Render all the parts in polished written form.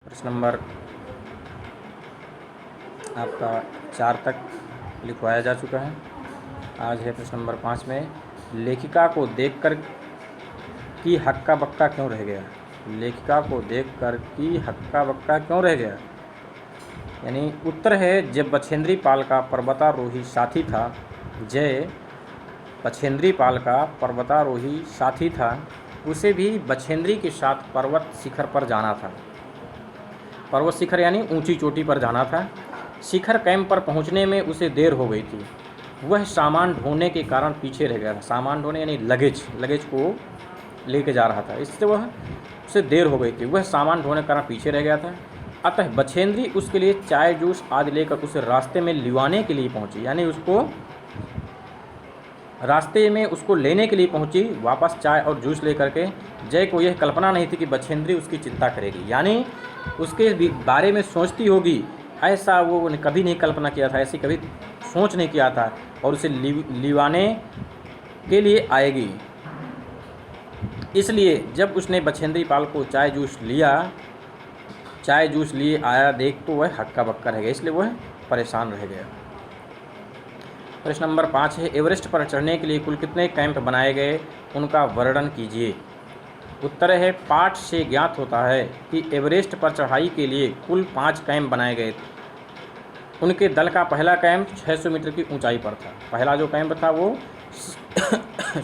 प्रश्न नंबर आपका 4 तक लिखवाया जा चुका है। आज है प्रश्न नंबर 5 में, लेखिका को देखकर कि हक्का बक्का क्यों रह गया। लेखिका को देखकर कि हक्का बक्का क्यों रह गया, यानी उत्तर है जब बछेंद्री पाल का पर्वतारोही साथी था। जय बछेंद्री पाल का पर्वतारोही साथी था, उसे भी बछेंद्री के साथ पर्वत शिखर पर जाना था। पर्वत शिखर यानी ऊंची चोटी पर जाना था। शिखर कैंप पर पहुंचने में उसे देर हो गई थी। वह सामान ढोने के कारण पीछे रह गया था। सामान ढोने यानी लगेज को लेके जा रहा था, इससे उसे देर हो गई थी। वह सामान ढोने के कारण पीछे रह गया था। अतः बछेंद्री उसके लिए चाय जूस आदि लेकर उसे रास्ते में लिवाने के लिए पहुंची, यानी उसको रास्ते में उसको लेने के लिए पहुंची वापस चाय और जूस लेकर के। जय को यह कल्पना नहीं थी कि बछेंद्री उसकी चिंता करेगी, यानी उसके बारे में सोचती होगी, ऐसा वो कभी नहीं कल्पना किया था, ऐसी कभी सोच नहीं किया था, और उसे लिवाने के लिए आएगी। इसलिए जब उसने बछेंद्री पाल को चाय जूस लिए आया देख तो वह हक्का बक्का रह गया, इसलिए वह परेशान रह गया। प्रश्न नंबर 5 है, एवरेस्ट पर चढ़ने के लिए कुल कितने कैंप बनाए गए, उनका वर्णन कीजिए। उत्तर है, पाठ से ज्ञात होता है कि एवरेस्ट पर चढ़ाई के लिए कुल 5 कैंप बनाए गए। उनके दल का पहला कैंप 600 मीटर की ऊंचाई पर था। पहला जो कैंप था वो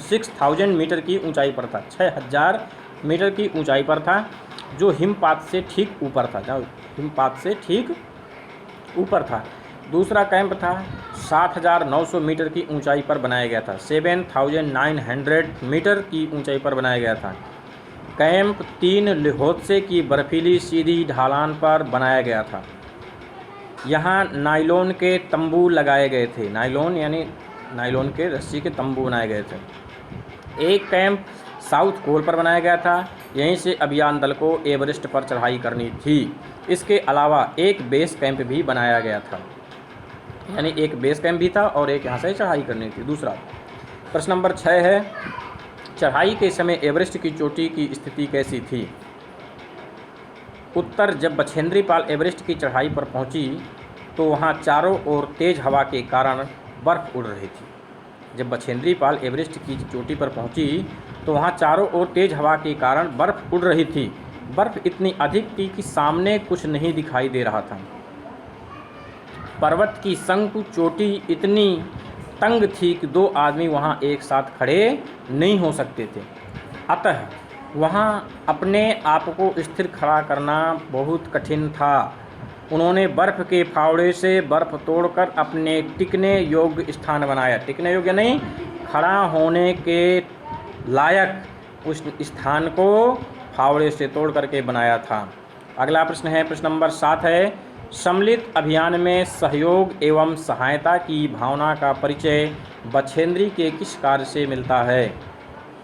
6000 मीटर की ऊंचाई पर था, 6000 मीटर की ऊंचाई पर था, जो हिमपात से ठीक ऊपर था। दूसरा कैंप था 7900 मीटर की ऊंचाई पर बनाया गया था, 7900 मीटर की ऊंचाई पर बनाया गया था। कैंप 3 ल्होत्से की बर्फीली सीधी ढलान पर बनाया गया था। यहाँ नायलॉन के तंबू लगाए गए थे। नायलॉन यानी नायलॉन के रस्सी के तंबू बनाए गए थे। एक कैंप साउथ पोल पर बनाया गया था, यहीं से अभियान दल को एवरेस्ट पर चढ़ाई करनी थी। इसके अलावा एक बेस कैंप भी बनाया गया था, यानी एक बेस कैंप भी था और एक यहाँ से चढ़ाई करनी थी। दूसरा प्रश्न नंबर 6 है, चढ़ाई के समय एवरेस्ट की चोटी की स्थिति कैसी थी। उत्तर, जब बछेंद्री पाल एवरेस्ट की चढ़ाई पर पहुंची तो वहां चारों ओर तेज हवा के कारण बर्फ़ उड़ रही थी। जब बछेंद्री पाल एवरेस्ट की चोटी पर पहुंची तो वहां चारों ओर तेज हवा के कारण बर्फ़ उड़ रही थी। बर्फ़ इतनी अधिक थी कि सामने कुछ नहीं दिखाई दे रहा था। पर्वत की शंकु चोटी इतनी तंग थी कि 2 आदमी वहां एक साथ खड़े नहीं हो सकते थे। अतः वहां अपने आप को स्थिर खड़ा करना बहुत कठिन था। उन्होंने बर्फ़ के फावड़े से बर्फ़ तोड़कर अपने टिकने योग्य स्थान बनाया। टिकने योग्य नहीं, खड़ा होने के लायक उस स्थान को फावड़े से तोड़ करके बनाया था। अगला प्रश्न है, प्रश्न नंबर 7 है, सम्मिलित अभियान में सहयोग एवं सहायता की भावना का परिचय बछेंद्री के किस कार्य से मिलता है।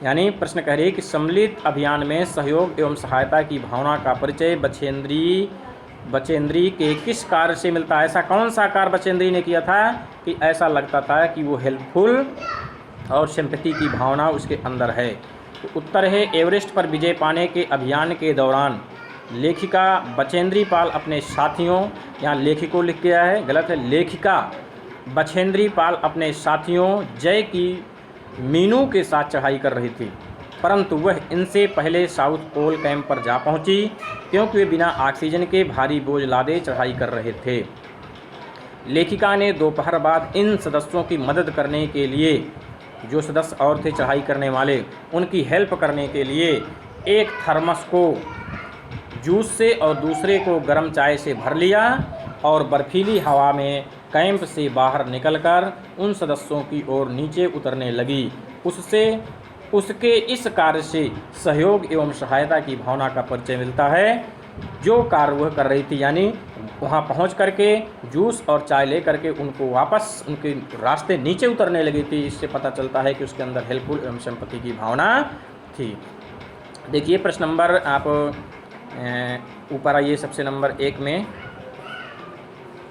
यानी प्रश्न कह रही है कि सम्मिलित अभियान में सहयोग एवं सहायता की भावना का परिचय बछेंद्री के किस कार्य से मिलता है। ऐसा कौन सा कार्य बछेंद्री ने किया था कि ऐसा लगता था कि वो हेल्पफुल और सिंपैथी की भावना उसके अंदर है। तो उत्तर है, एवरेस्ट पर विजय पाने के अभियान के दौरान लेखिका बछेंद्री पाल अपने साथियों, यहाँ लेखिको लिख गया है, गलत है, लेखिका बछेंद्री पाल अपने साथियों जय की मीनू के साथ चढ़ाई कर रही थी, परंतु वह इनसे पहले साउथ पोल कैंप पर जा पहुंची, क्योंकि वे बिना ऑक्सीजन के भारी बोझ लादे चढ़ाई कर रहे थे। लेखिका ने दोपहर बाद इन सदस्यों की मदद करने के लिए, जो सदस्य और थे चढ़ाई करने वाले, उनकी हेल्प करने के लिए एक थर्मस को जूस से और दूसरे को गर्म चाय से भर लिया और बर्फीली हवा में कैंप से बाहर निकलकर उन सदस्यों की ओर नीचे उतरने लगी। उसके इस कार्य से सहयोग एवं सहायता की भावना का परिचय मिलता है। जो कार्य वह कर रही थी, यानी वहां पहुंच करके जूस और चाय ले करके उनको वापस उनके रास्ते नीचे उतरने लगी थी, इससे पता चलता है कि उसके अंदर हेल्पफुल एवं सिंपैथी की भावना थी। देखिए प्रश्न नंबर, आप ऊपर आइए, सबसे नंबर 1 में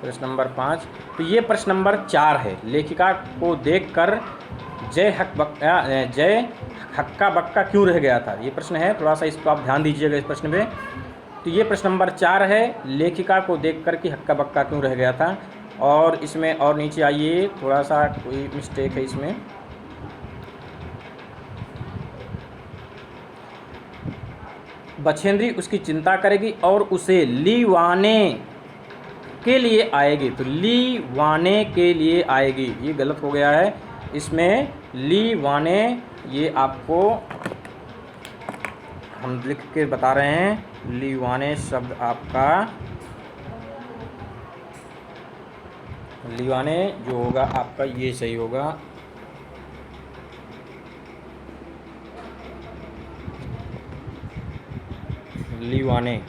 प्रश्न नंबर 5। तो ये प्रश्न नंबर 4 है, लेखिका को देखकर जय हक्का बक्का क्यों रह गया था, ये प्रश्न है। थोड़ा सा इसको आप ध्यान दीजिएगा इस प्रश्न में। तो ये प्रश्न नंबर 4 है, लेखिका को देखकर कि हक्का बक्का क्यों रह गया था। और इसमें और नीचे आइए, थोड़ा सा कोई मिस्टेक है इसमें। बछेंद्री उसकी चिंता करेगी और उसे लीवाने के लिए आएगी, तो लीवाने के लिए आएगी, ये गलत हो गया है। इसमें लीवाने, ये आपको हम लिख के बता रहे हैं, लीवाने शब्द आपका, लीवाने जो होगा आपका ये सही होगा। लीवाने